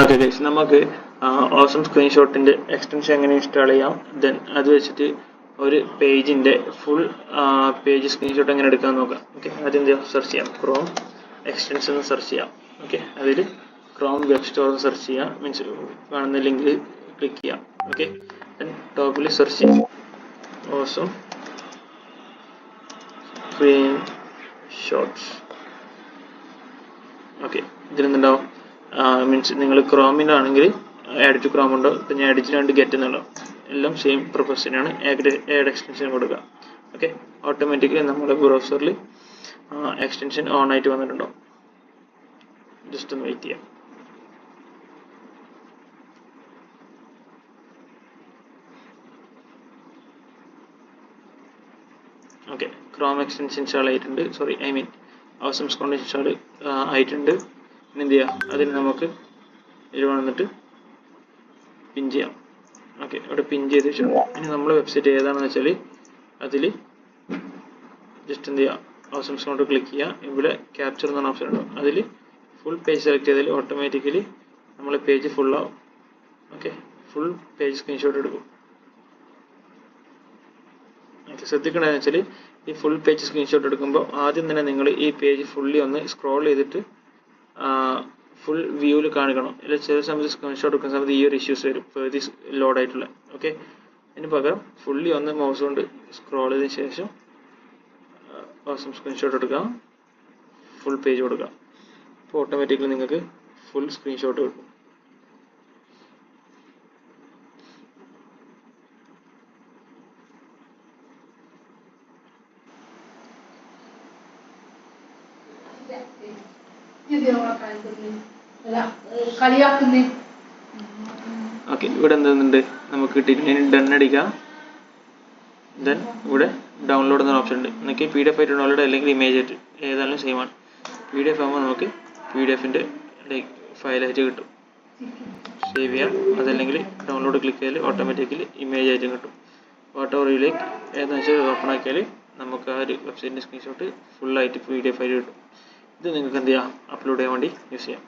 Okay guys, നമുക്ക് awesome സ്ക്രീൻഷോട്ടിൻ്റെ extension എങ്ങനെ install ചെയ്യാം, ദെൻ അത് വെച്ചിട്ട് ഒരു പേജിൻ്റെ ഫുൾ പേജ് സ്ക്രീൻഷോട്ട് എങ്ങനെ എടുക്കാമെന്ന് നോക്കാം. ഓക്കെ, ആദ്യം സെർച്ച് ചെയ്യാം, ക്രോം എക്സ്റ്റൻഷൻ എന്ന് സെർച്ച് ചെയ്യാം. ഓക്കെ, അതിൽ ക്രോം വെബ് സ്റ്റോർ സെർച്ച് ചെയ്യാം, മീൻസ് കാണുന്ന ലിങ്കിൽ ക്ലിക്ക് ചെയ്യാം. ഓക്കെ, ദെൻ ടോപ്പിൽ സെർച്ച് ചെയ്യാം ഓസം സ്ക്രീൻഷോട്ട്സ്. ഓക്കെ, ഇതിലെന്തുണ്ടാവും, മീൻസ് നിങ്ങൾ ക്രോമിലാണെങ്കിൽ ആഡ് ടു ക്രോം ഉണ്ടോ, ഇപ്പം ഞാൻ അടിച്ചിട്ടുണ്ട് ഗെറ്റ് എന്നുണ്ടോ, എല്ലാം സെയിം പർപ്പസിനാണ് ആഡ് എക്സ്റ്റൻഷൻ കൊടുക്കുക. ഓക്കെ, ഓട്ടോമാറ്റിക്കലി നമ്മുടെ ബ്രൗസറിൽ എക്സ്റ്റൻഷൻ ഓൺ ആയിട്ട് വന്നിട്ടുണ്ടോ, ജസ്റ്റ് ഒന്ന് വെയിറ്റ് ചെയ്യാം. ഓക്കെ, ക്രോം എക്സ്റ്റൻഷൻ ഇൻസ്റ്റാൾ ആയിട്ടുണ്ട്, ഓസം സ്ക്രീൻ ഇൻസ്റ്റാൾ ആയിട്ടുണ്ട്. ഇനി എന്ത് ചെയ്യാം, അതിന് നമുക്ക് ഇതിൽ വന്നിട്ട് പിൻ ചെയ്യാം. ഓക്കെ, ഇവിടെ പിൻ ചെയ്ത് വെച്ചിട്ടുണ്ട്. ഇനി നമ്മൾ വെബ്സൈറ്റ് ഏതാണെന്ന് വെച്ചാൽ അതിൽ ജസ്റ്റ് എന്ത് ചെയ്യുക, ഓസം സ്ക്രീൻ ക്ലിക്ക് ചെയ്യുക. ഇവിടെ ക്യാപ്ചർ എന്ന് പറഞ്ഞ ഓപ്ഷൻ ഉണ്ടോ, അതിൽ ഫുൾ പേജ് സെലക്ട് ചെയ്താൽ ഓട്ടോമാറ്റിക്കലി നമ്മൾ പേജ് ഫുൾ ആവും. ഓക്കെ, ഫുൾ പേജ് സ്ക്രീൻഷോട്ട് എടുക്കും. ഓക്കെ, ശ്രദ്ധിക്കണമെന്ന് വെച്ചാൽ ഈ ഫുൾ പേജ് സ്ക്രീൻഷോട്ട് എടുക്കുമ്പോൾ ആദ്യം തന്നെ നിങ്ങൾ ഈ പേജ് ഫുള്ളി ഒന്ന് സ്ക്രോൾ ചെയ്തിട്ട് ഫുൾ വ്യൂവിൽ കാണിക്കണം. അല്ലെങ്കിൽ ചില സമയത്ത് സ്ക്രീൻഷോട്ട് എടുക്കുന്ന സമയത്ത് ഈ ഒരു ഇഷ്യൂസ് വരും, പേജ് ലോഡ് ആയിട്ടുള്ള. ഓക്കെ, അതിന് പകരം ഫുള്ളി ഒന്ന് മൗസ് കൊണ്ട് സ്ക്രോൾ ചെയ്തതിന് ശേഷം ഓസം സ്ക്രീൻഷോട്ട് എടുക്കാം, ഫുൾ പേജ് കൊടുക്കാം. അപ്പോൾ ഓട്ടോമാറ്റിക്കലി നിങ്ങൾക്ക് ഫുൾ സ്ക്രീൻഷോട്ട് കിട്ടും. ഓക്കെ, ഇവിടെ എന്തുണ്ട് നമുക്ക് കിട്ടിയിട്ടുണ്ട്. ഇനി ഡൺ അടിക്കാം. ദെൻ ഇവിടെ ഡൗൺലോഡ് എന്ന ഓപ്ഷൻ ഉണ്ട്. നിങ്ങൾക്ക് PDF ആയിട്ട് ഡൗൺലോഡ് അല്ലെങ്കിൽ ഇമേജ് ആയിട്ട് ഏതായാലും സെയിം ആണ്. PDF ആകുമ്പോൾ നമുക്ക് PDF-ൻ്റെ ഫയലായിട്ട് കിട്ടും, സേവ് ചെയ്യാം. അതല്ലെങ്കിൽ ഡൗൺലോഡ് ക്ലിക്ക് ചെയ്താൽ ഓട്ടോമാറ്റിക്കലി ഇമേജ് ആയിട്ടും കിട്ടും. വാട്ടെവറിലേക്ക് ഏതാണെന്ന് വെച്ചാൽ ഓപ്പൺ ആക്കിയാൽ നമുക്ക് ആ ഒരു വെബ്സൈറ്റിൻ്റെ സ്ക്രീൻഷോട്ട് ഫുള്ളായിട്ട് PDF ആയിട്ട് കിട്ടും. ഇത് നിങ്ങൾക്ക് എന്ത് ചെയ്യാം, അപ്ലോഡ് ചെയ്യാൻ വേണ്ടി യൂസ് ചെയ്യാം.